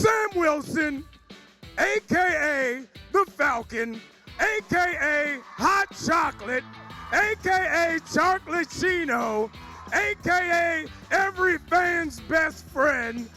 Sam Wilson, a.k.a. the Falcon, a.k.a. Hot Chocolate, a.k.a. Chocolate Chino, a.k.a. every fan's best friend,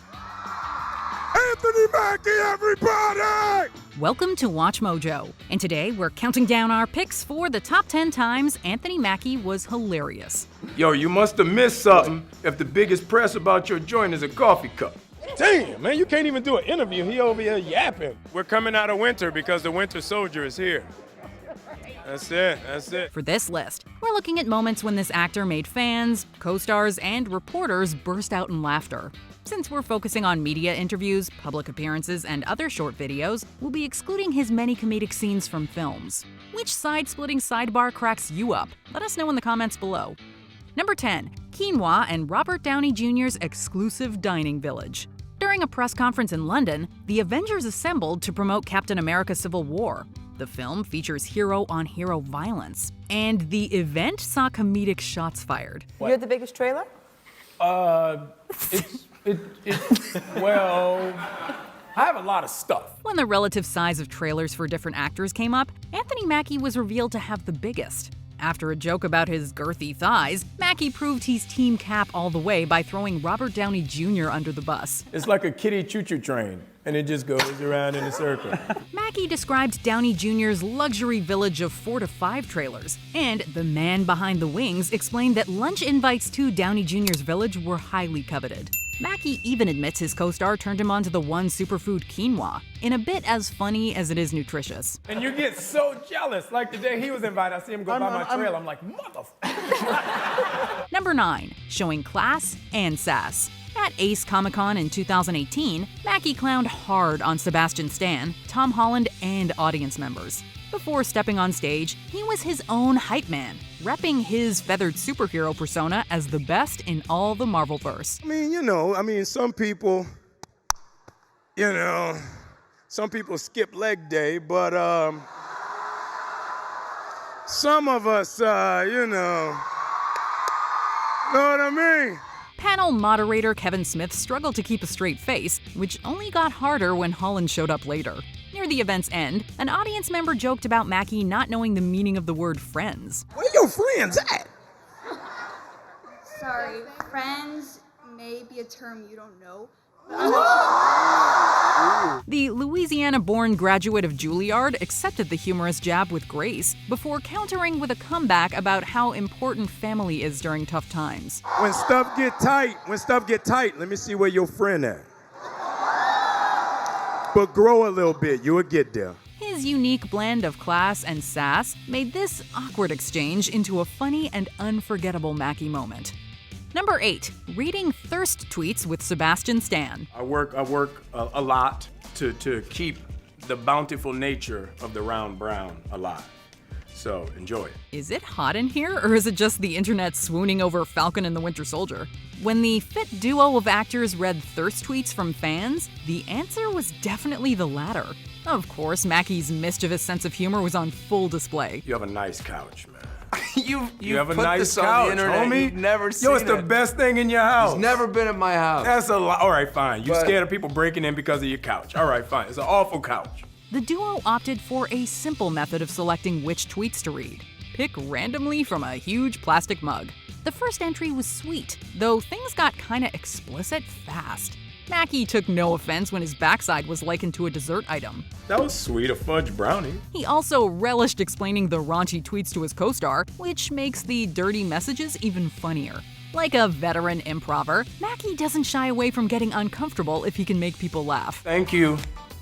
Anthony Mackie, everybody! Welcome to Watch Mojo, and today we're counting down our picks for the top 10 times Anthony Mackie was hilarious. Yo, you must have missed something if the biggest press about your joint is a coffee cup. Damn, man, you can't even do an interview. He over here yapping. We're coming out of winter because the winter soldier is here. That's it. For this list, we're looking at moments when this actor made fans, co-stars, and reporters burst out in laughter. Since we're focusing on media interviews, public appearances, and other short videos, we'll be excluding his many comedic scenes from films. Which side-splitting sidebar cracks you up? Let us know in the comments below. Number 10. Quinoa and Robert Downey Jr.'s exclusive dining village. During a press conference in London, the Avengers assembled to promote Captain America: Civil War. The film features hero-on-hero violence, and the event saw comedic shots fired. You had the biggest trailer? Well, I have a lot of stuff. When the relative size of trailers for different actors came up, Anthony Mackie was revealed to have the biggest. After a joke about his girthy thighs, Mackie proved he's Team Cap all the way by throwing Robert Downey Jr. under the bus. It's like a kiddie choo-choo train, and it just goes around in a circle. Mackie described Downey Jr.'s luxury village of 4 to 5 trailers, and the man behind the wings explained that lunch invites to Downey Jr.'s village were highly coveted. Mackie even admits his co-star turned him on to the one superfood quinoa, in a bit as funny as it is nutritious. And you get so jealous. Like the day he was invited, I see him go by my trail. I'm like, motherfucker. Number 9. Showing class and sass. At Ace Comic-Con in 2018, Mackie clowned hard on Sebastian Stan, Tom Holland, and audience members. Before stepping on stage, he was his own hype man, repping his feathered superhero persona as the best in all the Marvelverse. Some people skip leg day, but some of us, know what I mean? Panel moderator Kevin Smith struggled to keep a straight face, which only got harder when Holland showed up later. Near the event's end, an audience member joked about Mackie not knowing the meaning of the word friends. Where your friends at? Sorry, friends may be a term you don't know. The Louisiana-born graduate of Juilliard accepted the humorous jab with grace before countering with a comeback about how important family is during tough times. When stuff get tight, let me see where your friend at. But grow a little bit, you'll get there. His unique blend of class and sass made this awkward exchange into a funny and unforgettable Mackie moment. Number 8. Reading thirst tweets with Sebastian Stan. I work a lot to keep the bountiful nature of the round brown alive. So enjoy it. Is it hot in here, or is it just the internet swooning over Falcon and the Winter Soldier? When the fit duo of actors read thirst tweets from fans, the answer was definitely the latter. Of course, Mackie's mischievous sense of humor was on full display. You have a nice couch, man. You have a put nice this couch, on the internet. homie. You've never seen Yo, it's the best thing in your house. He's never been at my house. That's a lot. All right, fine. You scared of people breaking in because of your couch. All right, fine. It's an awful couch. The duo opted for a simple method of selecting which tweets to read. Pick randomly from a huge plastic mug. The first entry was sweet, though things got kinda explicit fast. Mackie took no offense when his backside was likened to a dessert item. That was sweet, a fudge brownie. He also relished explaining the raunchy tweets to his co-star, which makes the dirty messages even funnier. Like a veteran improver, Mackie doesn't shy away from getting uncomfortable if he can make people laugh. Thank you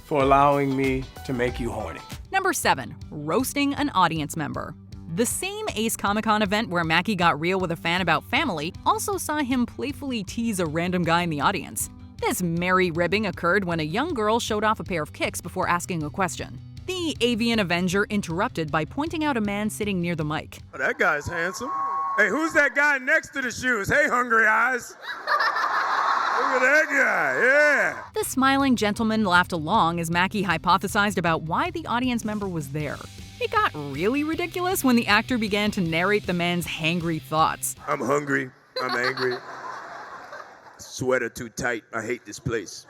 for allowing me to make you horny. Number 7. Roasting an audience member. The same Ace Comic-Con event where Mackie got real with a fan about family also saw him playfully tease a random guy in the audience. This merry ribbing occurred when a young girl showed off a pair of kicks before asking a question. The avian Avenger interrupted by pointing out a man sitting near the mic. Oh, that guy's handsome. Hey, who's that guy next to the shoes? Hey, hungry eyes. Look at that guy, yeah. The smiling gentleman laughed along as Mackie hypothesized about why the audience member was there. It got really ridiculous when the actor began to narrate the man's hangry thoughts. I'm hungry. I'm angry. Sweater too tight. I hate this place.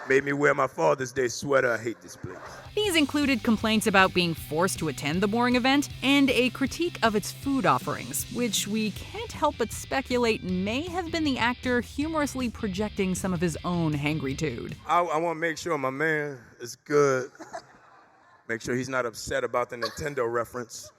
Made me wear my Father's Day sweater. I hate this place. These included complaints about being forced to attend the boring event and a critique of its food offerings, which we can't help but speculate may have been the actor humorously projecting some of his own hangry-tude. I want to make sure my man is good. Make sure he's not upset about the Nintendo reference.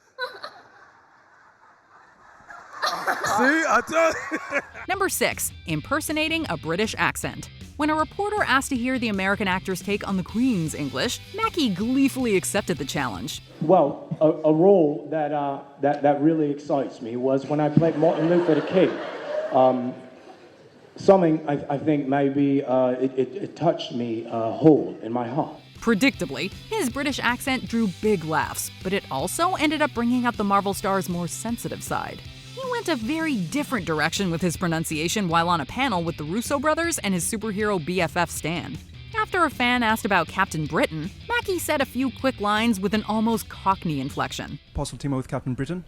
See, I told you. Number 6, impersonating a British accent. When a reporter asked to hear the American actor's take on the Queen's English, Mackie gleefully accepted the challenge. Well, a role that really excites me was when I played Martin Luther King. Something I think maybe it touched me whole in my heart. Predictably, his British accent drew big laughs, but it also ended up bringing out the Marvel star's more sensitive side. He went a very different direction with his pronunciation while on a panel with the Russo brothers and his superhero BFF Stan. After a fan asked about Captain Britain, Mackie said a few quick lines with an almost Cockney inflection. Possible team with Captain Britain?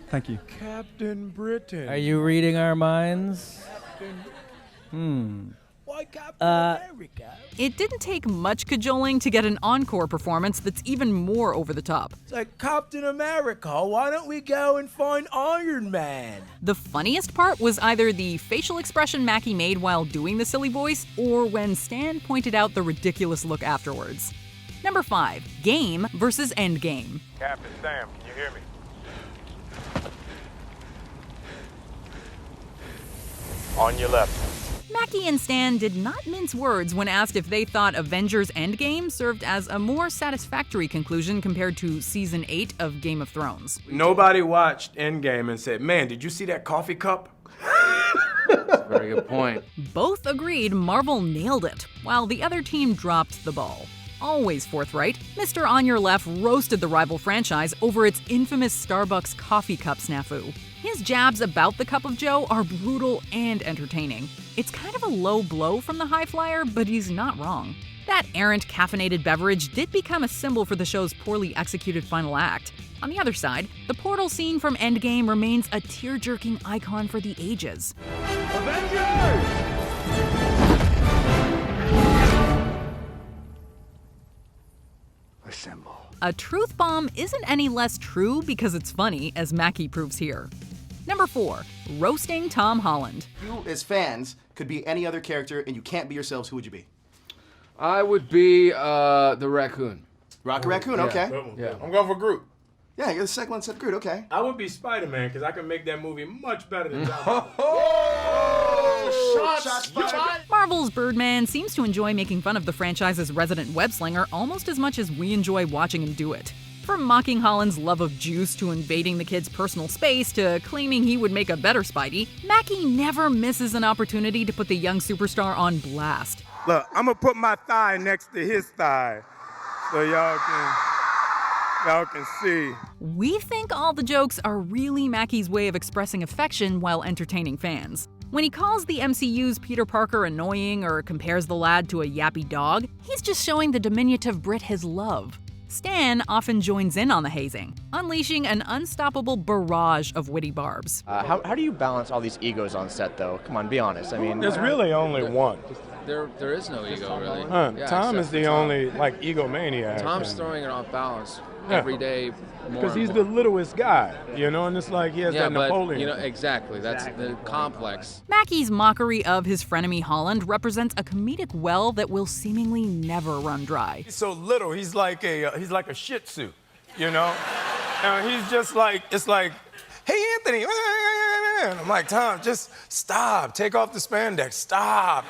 Thank you. Captain Britain. Are you reading our minds? Why Captain America? It didn't take much cajoling to get an encore performance that's even more over the top. It's like, Captain America, why don't we go and find Iron Man? The funniest part was either the facial expression Mackie made while doing the silly voice, or when Stan pointed out the ridiculous look afterwards. Number 5, Game versus Endgame. Captain Sam, can you hear me? On your left. Mackie and Stan did not mince words when asked if they thought Avengers Endgame served as a more satisfactory conclusion compared to Season 8 of Game of Thrones. Nobody watched Endgame and said, man, did you see that coffee cup? That's a very good point. Both agreed Marvel nailed it, while the other team dropped the ball. Always forthright, Mr. On Your Left roasted the rival franchise over its infamous Starbucks coffee cup snafu. His jabs about the cup of joe are brutal and entertaining. It's kind of a low blow from the high flyer, but he's not wrong. That errant caffeinated beverage did become a symbol for the show's poorly executed final act. On the other side, the portal scene from Endgame remains a tear-jerking icon for the ages. Avengers! Assemble. A truth bomb isn't any less true because it's funny, as Mackie proves here. Number 4, Roasting Tom Holland. You, as fans, could be any other character and you can't be yourselves. Who would you be? I would be the raccoon. Rocket Raccoon, okay. Yeah. I'm going for Groot. Yeah, you're the second one said Groot, okay. I would be Spider-Man because I can make that movie much better than Tom. Shots fired. Marvel's Birdman seems to enjoy making fun of the franchise's resident web-slinger almost as much as we enjoy watching him do it. From mocking Holland's love of juice to invading the kid's personal space to claiming he would make a better Spidey, Mackie never misses an opportunity to put the young superstar on blast. Look, I'm gonna put my thigh next to his thigh so y'all can see. We think all the jokes are really Mackie's way of expressing affection while entertaining fans. When he calls the MCU's Peter Parker annoying or compares the lad to a yappy dog, he's just showing the diminutive Brit his love. Stan often joins in on the hazing, unleashing an unstoppable barrage of witty barbs. How do you balance all these egos on set, though? Come on, be honest. I mean, There's really only one. There is no ego, really. Yeah, Tom is except the for Tom. only, egomaniac. Tom's throwing it off balance every day. Because he's the littlest guy, and it's like he has that Napoleon. Exactly. That's the complex. Mackie's mockery of his frenemy Holland represents a comedic well that will seemingly never run dry. He's so little, he's like a Shih Tzu, And he's just like, it's like, hey, Anthony. And I'm like, Tom, just stop. Take off the spandex. Stop.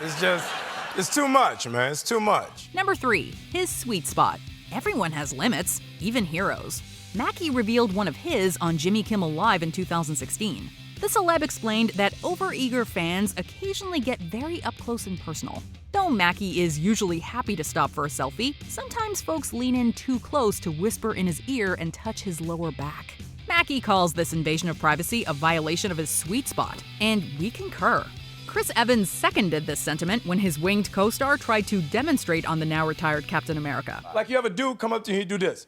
It's too much, man. It's too much. Number 3, his sweet spot. Everyone has limits, even heroes. Mackie revealed one of his on Jimmy Kimmel Live in 2016. The celeb explained that overeager fans occasionally get very up close and personal. Though Mackie is usually happy to stop for a selfie, sometimes folks lean in too close to whisper in his ear and touch his lower back. Mackie calls this invasion of privacy a violation of his sweet spot, and we concur. Chris Evans seconded this sentiment when his winged co-star tried to demonstrate on the now-retired Captain America. Like you have a dude come up to you, he do this.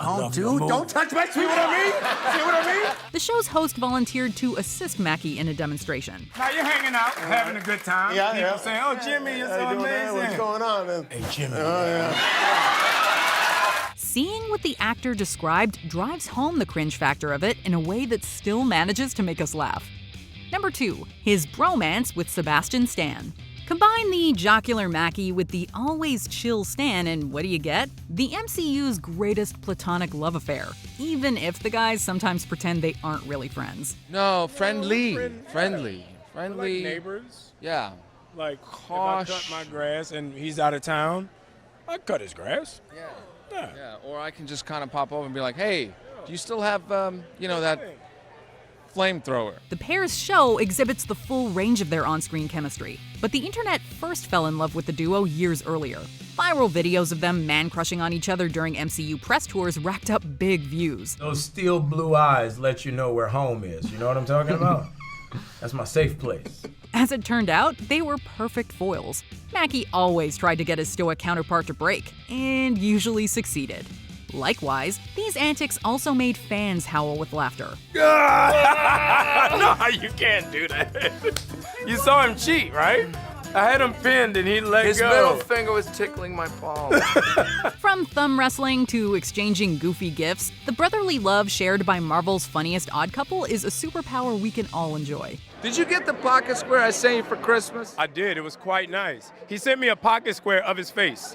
Oh, dude, don't touch my... See what I mean? See what I mean? The show's host volunteered to assist Mackie in a demonstration. Now you're hanging out, having a good time. Yeah, People saying, oh, Jimmy, you're so amazing. What's going on, man? Hey, Jimmy. Seeing what the actor described drives home the cringe factor of it in a way that still manages to make us laugh. Number 2, his bromance with Sebastian Stan. Combine the jocular Mackie with the always chill Stan, and what do you get? The MCU's greatest platonic love affair, even if the guys sometimes pretend they aren't really friends. No, friendly. Friendly. Like neighbors. Yeah. Like, if I cut my grass and he's out of town, I cut his grass. Yeah. Or I can just kind of pop over and be like, hey, do you still have, that flamethrower? The pair's show exhibits the full range of their on-screen chemistry, but the internet first fell in love with the duo years earlier. Viral videos of them man-crushing on each other during MCU press tours racked up big views. Those steel blue eyes let you know where home is. You know what I'm talking about? That's my safe place. As it turned out, they were perfect foils. Mackie always tried to get his stoic counterpart to break, and usually succeeded. Likewise, these antics also made fans howl with laughter. No, you can't do that. You saw him cheat, right? I had him pinned and he let His go. middle finger was tickling my palm. From thumb wrestling to exchanging goofy gifts, the brotherly love shared by Marvel's funniest odd couple is a superpower we can all enjoy. Did you get the pocket square I sent you for Christmas? I did. It was quite nice. He sent me a pocket square of his face.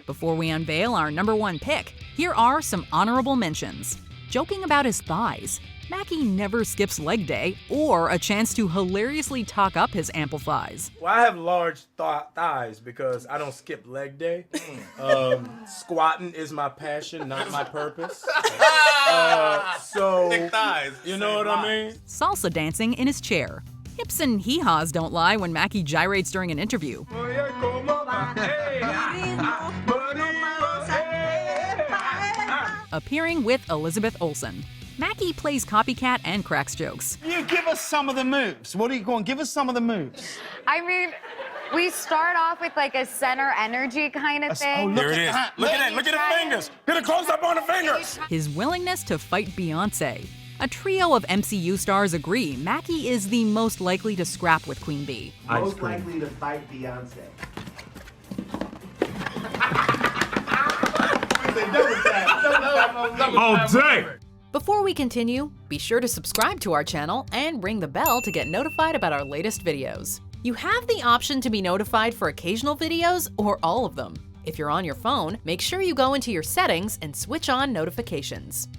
Before we unveil our number 1 pick, here are some honorable mentions. Joking about his thighs. Mackie never skips leg day or a chance to hilariously talk up his ample thighs. Well, I have large thighs because I don't skip leg day. Squatting is my passion, not my purpose. So, thick thighs. You know what I mean? Salsa dancing in his chair. Hips and hee-haws don't lie when Mackie gyrates during an interview. Appearing with Elizabeth Olsen. Mackie plays copycat and cracks jokes. You give us some of the moves. What are you going? Give us some of the moves. I mean, we start off with like a center energy kind of thing. There it is. Look at that. Look at the fingers. Get a close up on the fingers. His willingness to fight Beyonce. A trio of MCU stars agree Mackie is the most likely to scrap with Queen Bee. Most likely to fight Beyonce. All day. Before we continue, be sure to subscribe to our channel and ring the bell to get notified about our latest videos. You have the option to be notified for occasional videos or all of them. If you're on your phone, make sure you go into your settings and switch on notifications.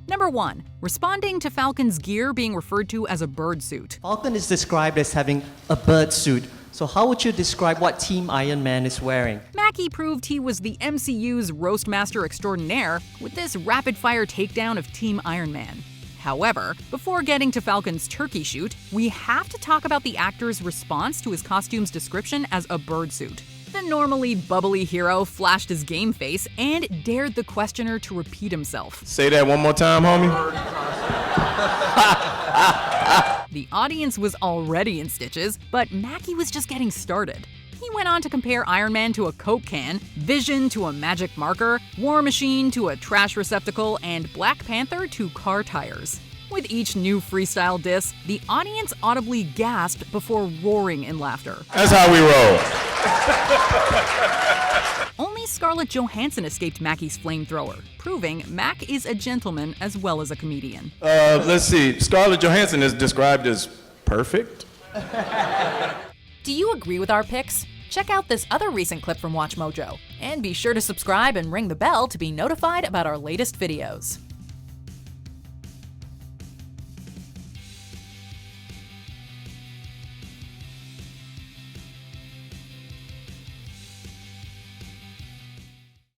Number 1. Responding to Falcon's gear being referred to as a bird suit. Falcon is described as having a bird suit. So how would you describe what Team Iron Man is wearing? Mackie proved he was the MCU's roastmaster extraordinaire with this rapid-fire takedown of Team Iron Man. However, before getting to Falcon's turkey shoot, we have to talk about the actor's response to his costume's description as a bird suit. The normally bubbly hero flashed his game face and dared the questioner to repeat himself. Say that one more time, homie. The audience was already in stitches, but Mackie was just getting started. He went on to compare Iron Man to a Coke can, Vision to a magic marker, War Machine to a trash receptacle, and Black Panther to car tires. With each new freestyle diss, the audience audibly gasped before roaring in laughter. That's how we roll. Only Scarlett Johansson escaped Mackie's flamethrower, proving Mac is a gentleman as well as a comedian. Let's see. Scarlett Johansson is described as perfect. Do you agree with our picks? Check out this other recent clip from WatchMojo, and be sure to subscribe and ring the bell to be notified about our latest videos.